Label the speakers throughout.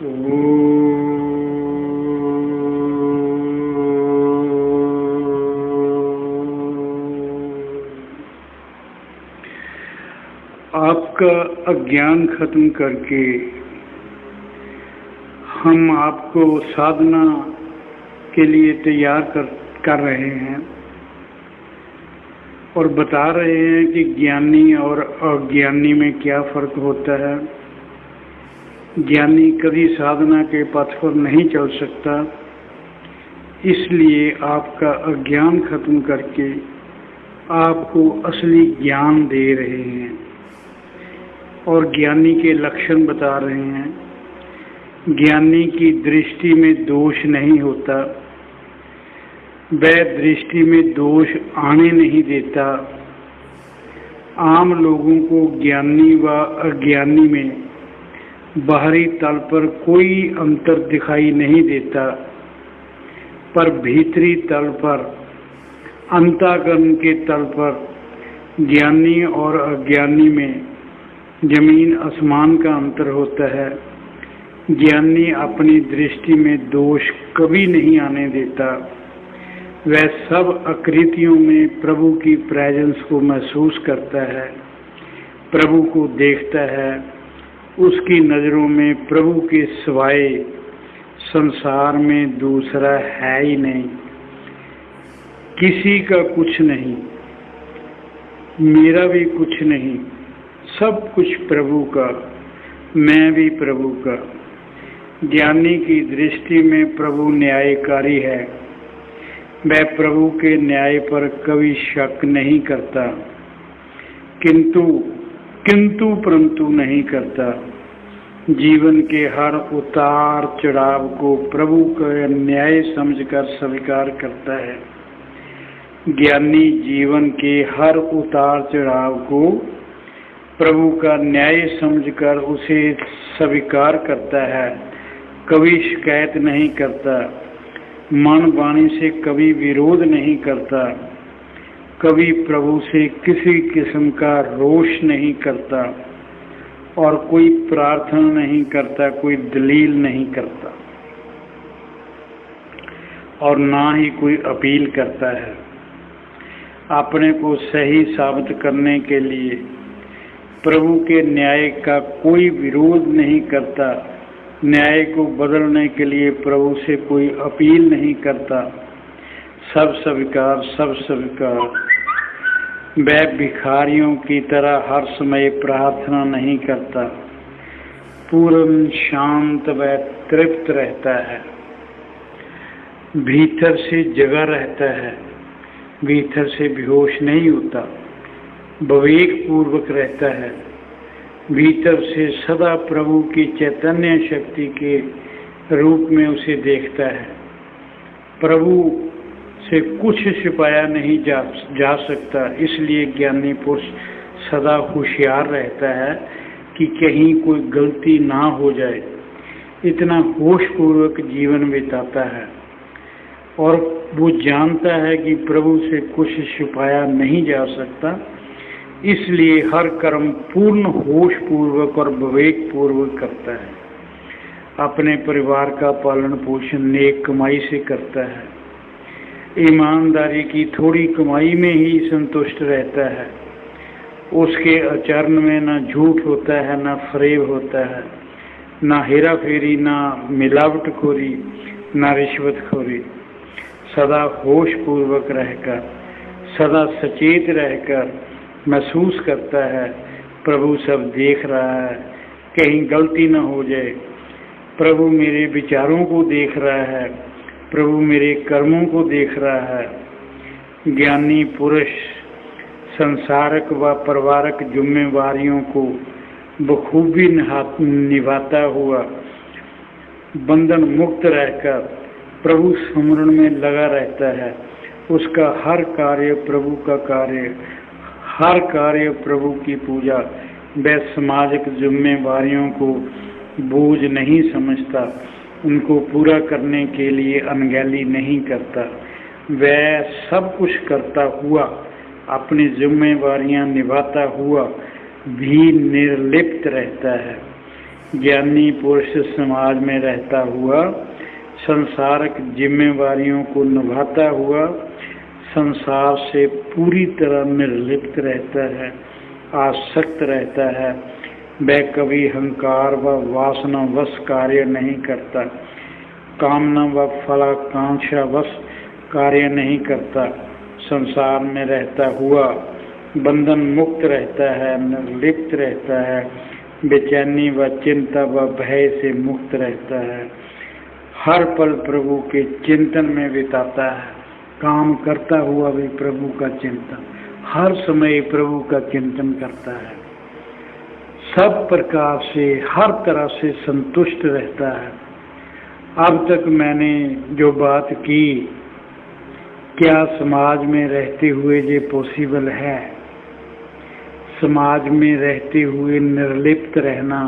Speaker 1: आपका अज्ञान खत्म करके हम आपको साधना के लिए तैयार कर रहे हैं और बता रहे हैं कि ज्ञानी और अज्ञानी में क्या फर्क होता है। ज्ञानी कभी साधना के पथ पर नहीं चल सकता, इसलिए आपका अज्ञान खत्म करके आपको असली ज्ञान दे रहे हैं और ज्ञानी के लक्षण बता रहे हैं। ज्ञानी की दृष्टि में दोष नहीं होता, वह दृष्टि में दोष आने नहीं देता। आम लोगों को ज्ञानी व अज्ञानी में बाहरी तल पर कोई अंतर दिखाई नहीं देता, पर भीतरी तल पर, अंतःकरण के तल पर ज्ञानी और अज्ञानी में जमीन आसमान का अंतर होता है। ज्ञानी अपनी दृष्टि में दोष कभी नहीं आने देता, वह सब आकृतियों में प्रभु की प्रेजेंस को महसूस करता है, प्रभु को देखता है। उसकी नज़रों में प्रभु के सिवाय संसार में दूसरा है ही नहीं, किसी का कुछ नहीं, मेरा भी कुछ नहीं, सब कुछ प्रभु का, मैं भी प्रभु का। ज्ञानी की दृष्टि में प्रभु न्यायकारी है, वह प्रभु के न्याय पर कभी शक नहीं करता, किंतु परंतु नहीं करता। जीवन के हर उतार चढ़ाव को प्रभु का न्याय समझकर स्वीकार करता है। ज्ञानी जीवन के हर उतार चढ़ाव को प्रभु का न्याय समझकर उसे स्वीकार करता है, कभी शिकायत नहीं करता, मन वाणी से कभी विरोध नहीं करता, कभी प्रभु से किसी किस्म का रोष नहीं करता और कोई प्रार्थना नहीं करता, कोई दलील नहीं करता और ना ही कोई अपील करता है। अपने को सही साबित करने के लिए प्रभु के न्याय का कोई विरोध नहीं करता, न्याय को बदलने के लिए प्रभु से कोई अपील नहीं करता। सब स्वीकार, सब स्वीकार। वह भिखारियों की तरह हर समय प्रार्थना नहीं करता, पूर्ण शांत व तृप्त रहता है, भीतर से जगा रहता है, भीतर से बेहोश नहीं होता, विवेक पूर्वक रहता है, भीतर से सदा प्रभु की चैतन्य शक्ति के रूप में उसे देखता है। प्रभु से कुछ छिपाया नहीं जा सकता, इसलिए ज्ञानी पुरुष सदा होशियार रहता है कि कहीं कोई गलती ना हो जाए। इतना होशपूर्वक जीवन बिताता है और वो जानता है कि प्रभु से कुछ छिपाया नहीं जा सकता, इसलिए हर कर्म पूर्ण होश पूर्वक और विवेक पूर्वक करता है। अपने परिवार का पालन पोषण नेक कमाई से करता है, ईमानदारी की थोड़ी कमाई में ही संतुष्ट रहता है। उसके आचरण में न झूठ होता है, न फरेब होता है, न हेरा फेरी, न मिलावटखोरी, न रिश्वतखोरी। सदा होश पूर्वक रहकर, सदा सचेत रहकर महसूस करता है प्रभु सब देख रहा है, कहीं गलती न हो जाए। प्रभु मेरे विचारों को देख रहा है, प्रभु मेरे कर्मों को देख रहा है। ज्ञानी पुरुष संसारक व परिवारक जिम्मेवारियों को बखूबी निभाता हुआ बंधन मुक्त रहकर प्रभु स्मरण में लगा रहता है। उसका हर कार्य प्रभु का कार्य, हर कार्य प्रभु की पूजा। वह सामाजिक जिम्मेवारियों को बोझ नहीं समझता, उनको पूरा करने के लिए अनगैली नहीं करता। वह सब कुछ करता हुआ, अपनी जिम्मेवारियां निभाता हुआ भी निर्लिप्त रहता है। ज्ञानी पुरुष समाज में रहता हुआ संसारिक जिम्मेवारियों को निभाता हुआ संसार से पूरी तरह निर्लिप्त रहता है, आसक्त रहता है। वह कभी अहंकार व वासना वश कार्य नहीं करता, कामना व फलाकांक्षा वश कार्य नहीं करता। संसार में रहता हुआ बंधन मुक्त रहता है, निर्लिप्त रहता है, बेचैनी व चिंता व भय से मुक्त रहता है। हर पल प्रभु के चिंतन में बिताता है, काम करता हुआ भी प्रभु का चिंतन, हर समय प्रभु का चिंतन करता है। सब प्रकार से हर तरह से संतुष्ट रहता है। अब तक मैंने जो बात की, क्या समाज में रहते हुए ये पॉसिबल है? समाज में रहते हुए निर्लिप्त रहना,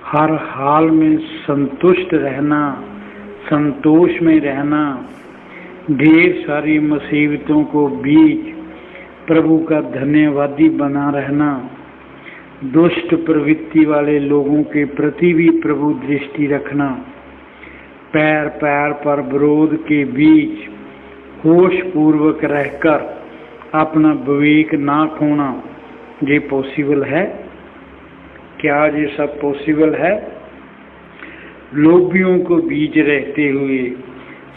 Speaker 1: हर हाल में संतुष्ट रहना, संतोष में रहना, ढेर सारी मुसीबतों को बीच प्रभु का धन्यवादी बना रहना, दुष्ट प्रवृत्ति वाले लोगों के प्रति भी प्रभु दृष्टि रखना, पैर पैर पर विरोध के बीच होश पूर्वक रहकर अपना विवेक ना खोना, ये पॉसिबल है? क्या ये सब पॉसिबल है? लोभियों को बीच रहते हुए,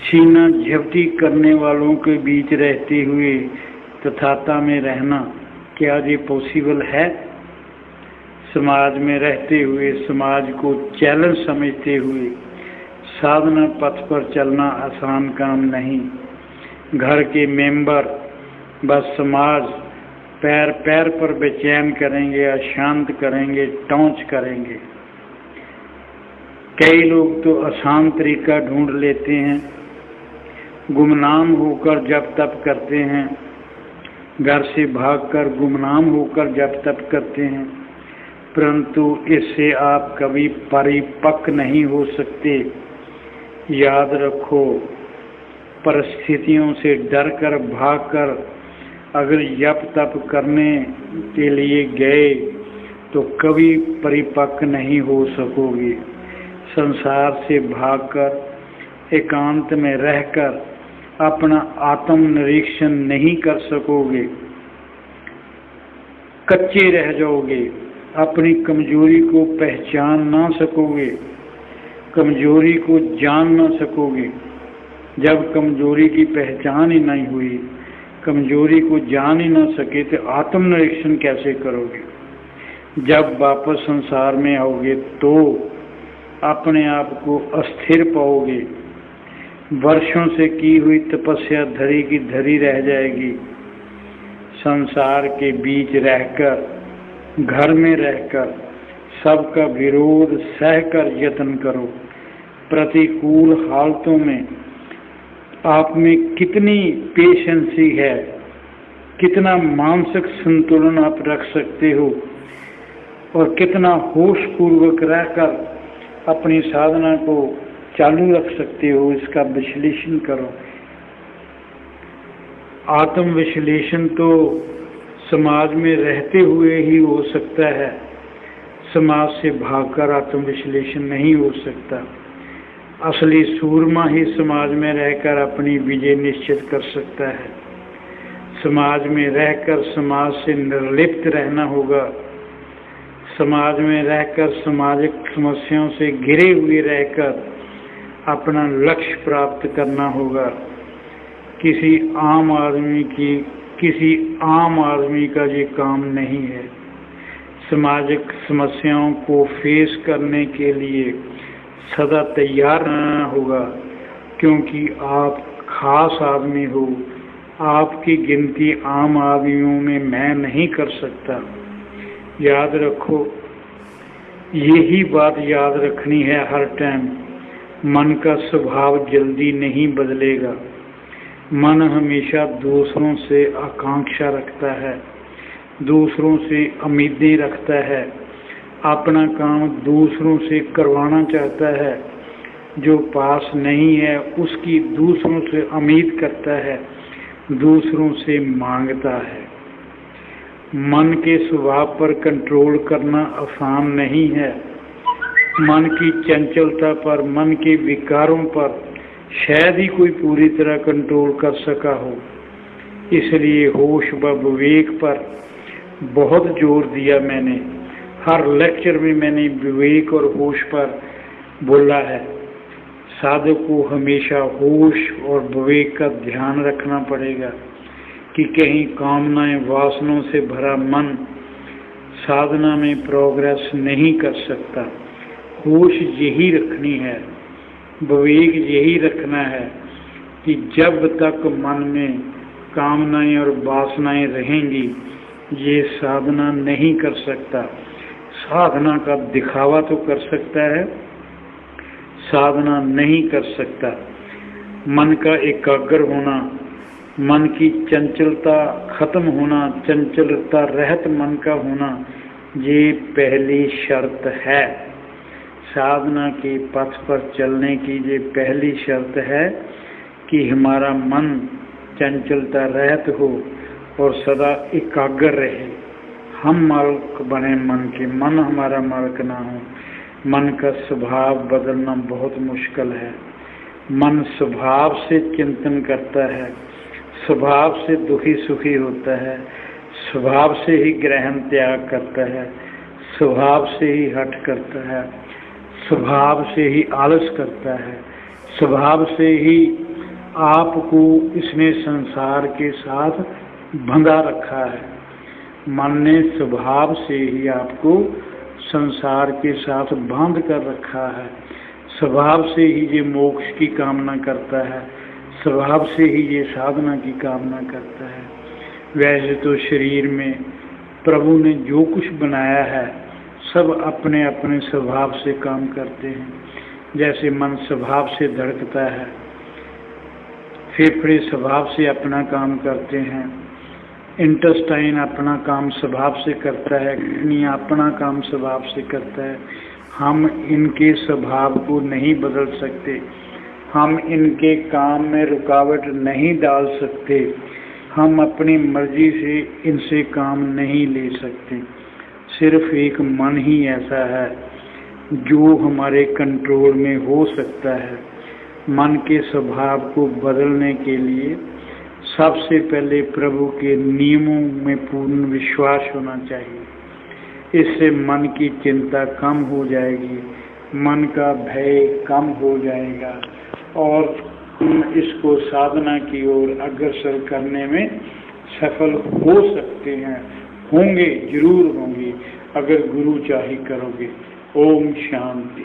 Speaker 1: सीना झपटी करने वालों के बीच रहते हुए तथाता में रहना, क्या ये पॉसिबल है? समाज में रहते हुए समाज को चैलेंज समझते हुए साधना पथ पर चलना आसान काम नहीं। घर के मेंबर बस समाज पैर पैर पर बेचैन करेंगे, अशांत करेंगे, टॉन्च करेंगे। कई लोग तो आसान तरीका ढूंढ लेते हैं, गुमनाम होकर जप तप करते हैं, घर से भागकर गुमनाम होकर जप तप करते हैं, परंतु इससे आप कभी परिपक्व नहीं हो सकते। याद रखो, परिस्थितियों से डरकर भागकर अगर जप तप करने के लिए गए तो कभी परिपक्व नहीं हो सकोगे। संसार से भागकर एकांत में रहकर अपना आत्म निरीक्षण नहीं कर सकोगे, कच्चे रह जाओगे, अपनी कमजोरी को पहचान ना सकोगे, कमजोरी को जान ना सकोगे। जब कमजोरी की पहचान ही नहीं हुई, कमजोरी को जान ही ना सके तो आत्मनिरीक्षण कैसे करोगे? जब वापस संसार में आओगे तो अपने आप को अस्थिर पाओगे, वर्षों से की हुई तपस्या धरी की धरी रह जाएगी। संसार के बीच रहकर, घर में रहकर सबका विरोध सहकर यत्न करो। प्रतिकूल हालतों में आप में कितनी पेशेंसी है, कितना मानसिक संतुलन आप रख सकते हो और कितना होश पूर्वक रहकर अपनी साधना को चालू रख सकते हो, इसका विश्लेषण करो। आत्म विश्लेषण तो समाज में रहते हुए ही हो सकता है, समाज से भागकर आत्म विश्लेषण नहीं हो सकता। असली सूरमा ही समाज में रहकर अपनी विजय निश्चित कर सकता है। समाज में रहकर समाज से निर्लिप्त रहना होगा, समाज में रहकर सामाजिक समस्याओं से घिरे हुए रहकर अपना लक्ष्य प्राप्त करना होगा। किसी आम आदमी का ये काम नहीं है। सामाजिक समस्याओं को फेस करने के लिए सदा तैयार रहना होगा, क्योंकि आप खास आदमी हो। आपकी गिनती आम आदमियों में मैं नहीं कर सकता। याद रखो, यही बात याद रखनी है हर टाइम। मन का स्वभाव जल्दी नहीं बदलेगा। मन हमेशा दूसरों से आकांक्षा रखता है, दूसरों से उम्मीदें रखता है, अपना काम दूसरों से करवाना चाहता है, जो पास नहीं है उसकी दूसरों से उम्मीद करता है, दूसरों से मांगता है। मन के स्वभाव पर कंट्रोल करना आसान नहीं है, मन की चंचलता पर, मन के विकारों पर शायद ही कोई पूरी तरह कंट्रोल कर सका हो। इसलिए होश व विवेक पर बहुत जोर दिया मैंने। हर लेक्चर में मैंने विवेक और होश पर बोला है। साधक को हमेशा होश और विवेक का ध्यान रखना पड़ेगा कि कहीं कामनाएं वासनों से भरा मन साधना में प्रोग्रेस नहीं कर सकता। होश यही रखनी है, विवेक यही रखना है कि जब तक मन में कामनाएं और वासनाएं रहेंगी ये साधना नहीं कर सकता। साधना का दिखावा तो कर सकता है, साधना नहीं कर सकता। मन का एकाग्र होना, मन की चंचलता खत्म होना, चंचलता रहित मन का होना, ये पहली शर्त है। साधना के पथ पर चलने की ये पहली शर्त है कि हमारा मन चंचलता रहित हो और सदा एकाग्र रहे। हम मालिक बने मन के, मन हमारा मालिक ना हो। मन का स्वभाव बदलना बहुत मुश्किल है। मन स्वभाव से चिंतन करता है, स्वभाव से दुखी सुखी होता है, स्वभाव से ही ग्रहण त्याग करता है, स्वभाव से ही हट करता है, स्वभाव से ही आलस करता है, स्वभाव से ही आपको इसने संसार के साथ बंधा रखा है। मन ने स्वभाव से ही आपको संसार के साथ बांध कर रखा है। स्वभाव से ही ये मोक्ष की कामना करता है, स्वभाव से ही ये साधना की कामना करता है। वैसे तो शरीर में प्रभु ने जो कुछ बनाया है सब अपने अपने स्वभाव से काम करते हैं। जैसे मन स्वभाव से धड़कता है, फेफड़े स्वभाव से अपना काम करते हैं, इंटेस्टाइन अपना काम स्वभाव से करता है, किडनी अपना काम स्वभाव से करता है। हम इनके स्वभाव को नहीं बदल सकते, हम इनके काम में रुकावट नहीं डाल सकते, हम अपनी मर्जी से इनसे काम नहीं ले सकते। सिर्फ एक मन ही ऐसा है जो हमारे कंट्रोल में हो सकता है। मन के स्वभाव को बदलने के लिए सबसे पहले प्रभु के नियमों में पूर्ण विश्वास होना चाहिए। इससे मन की चिंता कम हो जाएगी, मन का भय कम हो जाएगा और हम इसको साधना की ओर अग्रसर करने में सफल हो सकते हैं। होंगे, जरूर होंगे, अगर गुरु चाहे करोगे। ओम शांति।